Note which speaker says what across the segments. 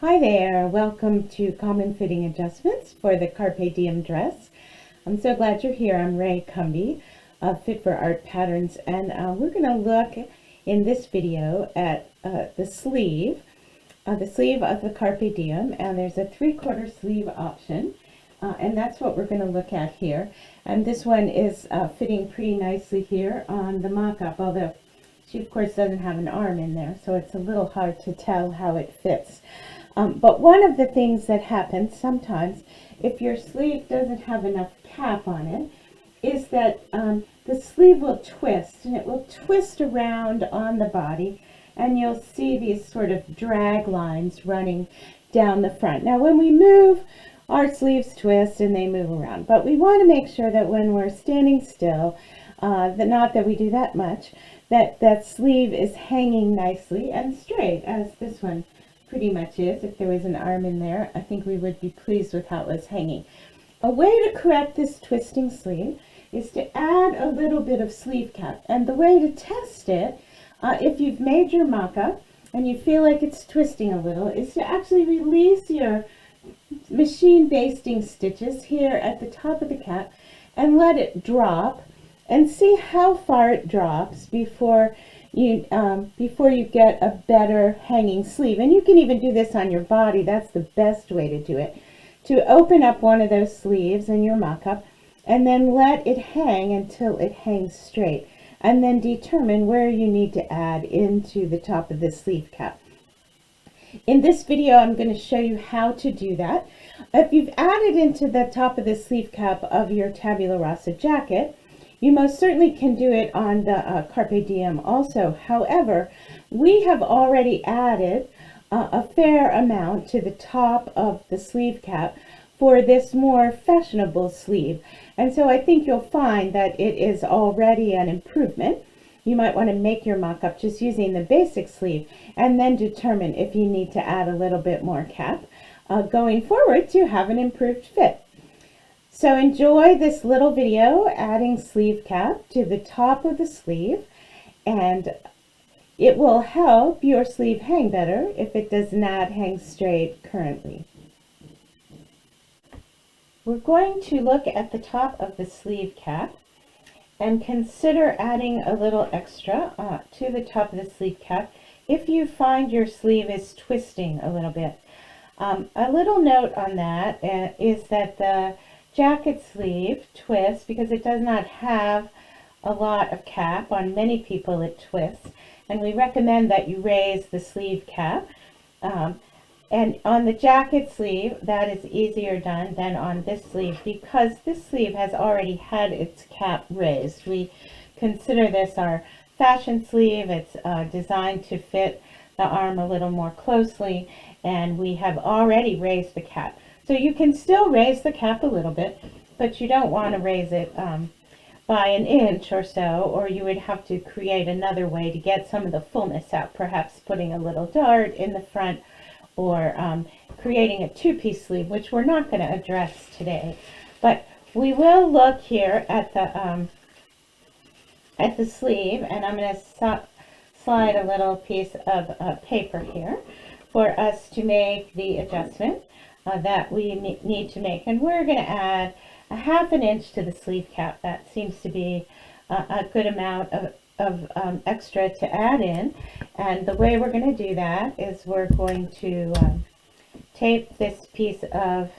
Speaker 1: Hi there, welcome to Common Fitting Adjustments for the Carpe Diem Dress. I'm so glad you're here. I'm Rae Cumbie of Fit for Art Patterns, and we're going to look in this video at the sleeve of the Carpe Diem, and there's a 3/4 sleeve option, and that's what we're going to look at here. And this one is fitting pretty nicely here on the mock-up, although she of course doesn't have an arm in there, so it's a little hard to tell how it fits. But one of the things that happens sometimes if your sleeve doesn't have enough cap on it is that the sleeve will twist, and it will twist around on the body, and you'll see these sort of drag lines running down the front. Now when we move, our sleeves twist and they move around, but we want to make sure that when we're standing still, not that we do that much, that sleeve is hanging nicely and straight, as this one pretty much is. If there was an arm in there, I think we would be pleased with how it was hanging. A way to correct this twisting sleeve is to add a little bit of sleeve cap, and the way to test it, if you've made your mock-up and you feel like it's twisting a little, is to actually release your machine basting stitches here at the top of the cap and let it drop, and see how far it drops before you get a better hanging sleeve. And you can even do this on your body. That's the best way to do it, to open up one of those sleeves in your mock-up and then let it hang until it hangs straight, and then determine where you need to add into the top of the sleeve cap. In this video, I'm going to show you how to do that. If you've added into the top of the sleeve cap of your tabula rasa jacket, you most certainly can do it on the Carpe Diem also. However, we have already added a fair amount to the top of the sleeve cap for this more fashionable sleeve. And so I think you'll find that it is already an improvement. You might want to make your mock-up just using the basic sleeve and then determine if you need to add a little bit more cap going forward to have an improved fit. So enjoy this little video adding sleeve cap to the top of the sleeve, and it will help your sleeve hang better if it does not hang straight currently. We're going to look at the top of the sleeve cap and consider adding a little extra to the top of the sleeve cap if you find your sleeve is twisting a little bit. A little note on that is that the jacket sleeve twists because it does not have a lot of cap. On many people it twists, and we recommend that you raise the sleeve cap. And on the jacket sleeve, that is easier done than on this sleeve because this sleeve has already had its cap raised. We consider this our fashion sleeve. It's designed to fit the arm a little more closely, and we have already raised the cap. So you can still raise the cap a little bit, but you don't want to raise it by an inch or so, or you would have to create another way to get some of the fullness out, perhaps putting a little dart in the front, or creating a two-piece sleeve, which we're not going to address today. But we will look here at the sleeve, and I'm going to slide a little piece of paper here for us to make the adjustment that we need to make. And we're going to add a 1/2 inch to the sleeve cap. That seems to be a good amount of extra to add in. And the way we're going to do that is we're going to tape this piece of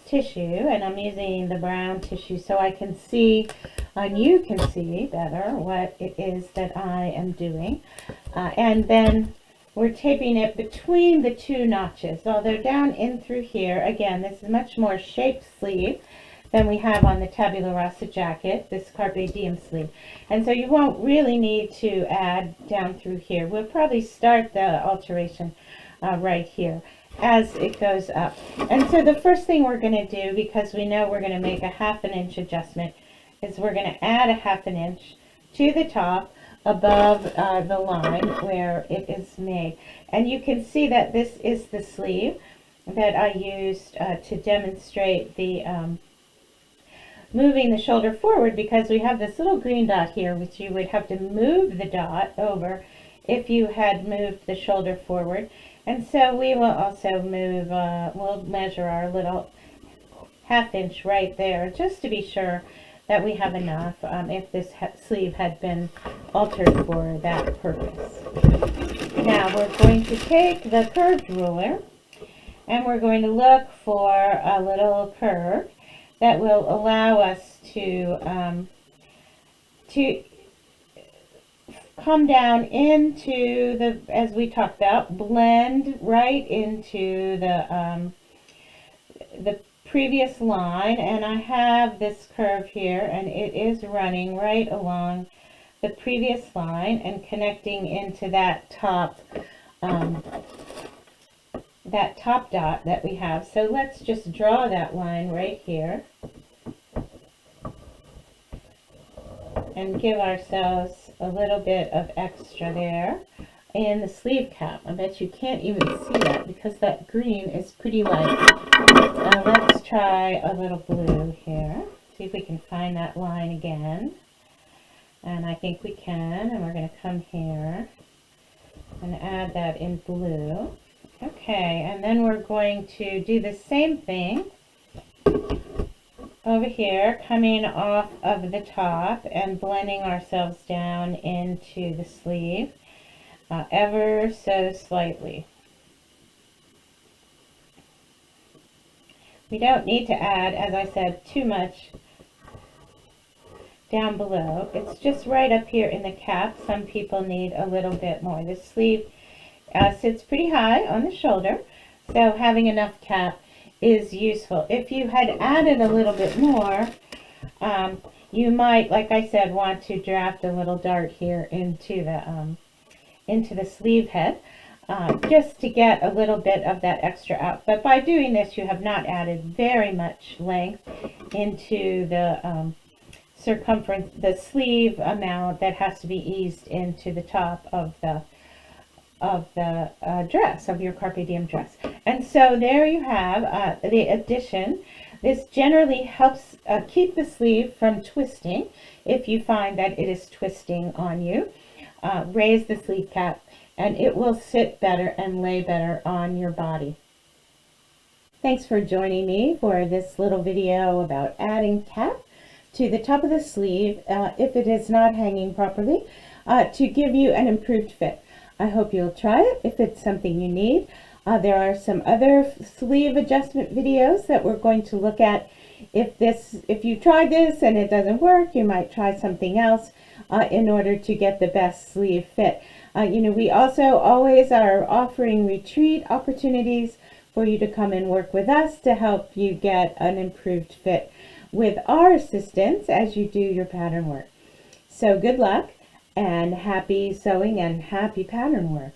Speaker 1: tissue, and I'm using the brown tissue so I can see and you can see better what it is that I am doing. And then we're taping it between the two notches, although down in through here. Again, this is much more shaped sleeve than we have on the tabula rasa jacket, this Carpe Diem sleeve. And so you won't really need to add down through here. We'll probably start the alteration right here as it goes up. And so the first thing we're going to do, because we know we're going to make a 1/2 inch adjustment, is we're going to add a 1/2 inch to the top above the line where it is made. And you can see that this is the sleeve that I used to demonstrate the moving the shoulder forward, because we have this little green dot here, which you would have to move the dot over if you had moved the shoulder forward. And so we will also move, we'll measure our little 1/2 inch right there, just to be sure that we have enough if this sleeve had been altered for that purpose. Now we're going to take the curved ruler and we're going to look for a little curve that will allow us to come down into the, as we talked about, blend right into the previous line. And I have this curve here, and it is running right along the previous line and connecting into that top dot that we have. So let's just draw that line right here and give ourselves a little bit of extra there in the sleeve cap. I bet you can't even see that because that green is pretty light. Let's try a little blue here. See if we can find that line again. And I think we can. And we're going to come here and add that in blue. Okay, and then we're going to do the same thing over here, coming off of the top and blending ourselves down into the sleeve ever so slightly. We don't need to add, as I said, too much down below. It's just right up here in the cap. Some people need a little bit more. The sleeve sits pretty high on the shoulder, so having enough cap is useful. If you had added a little bit more, you might, like I said, want to draft a little dart here into the sleeve head, just to get a little bit of that extra out. But by doing this, you have not added very much length into the circumference, the sleeve amount that has to be eased into the top of the dress, of your Carpe Diem dress. And so there you have the addition. This generally helps keep the sleeve from twisting if you find that it is twisting on you. Raise the sleeve cap and it will sit better and lay better on your body. Thanks for joining me for this little video about adding cap to the top of the sleeve if it is not hanging properly to give you an improved fit. I hope you'll try it if it's something you need. There are some other sleeve adjustment videos that we're going to look at. If you tried this and it doesn't work, you might try something else in order to get the best sleeve fit. We also always are offering retreat opportunities for you to come and work with us to help you get an improved fit with our assistance as you do your pattern work. So good luck and happy sewing and happy pattern work.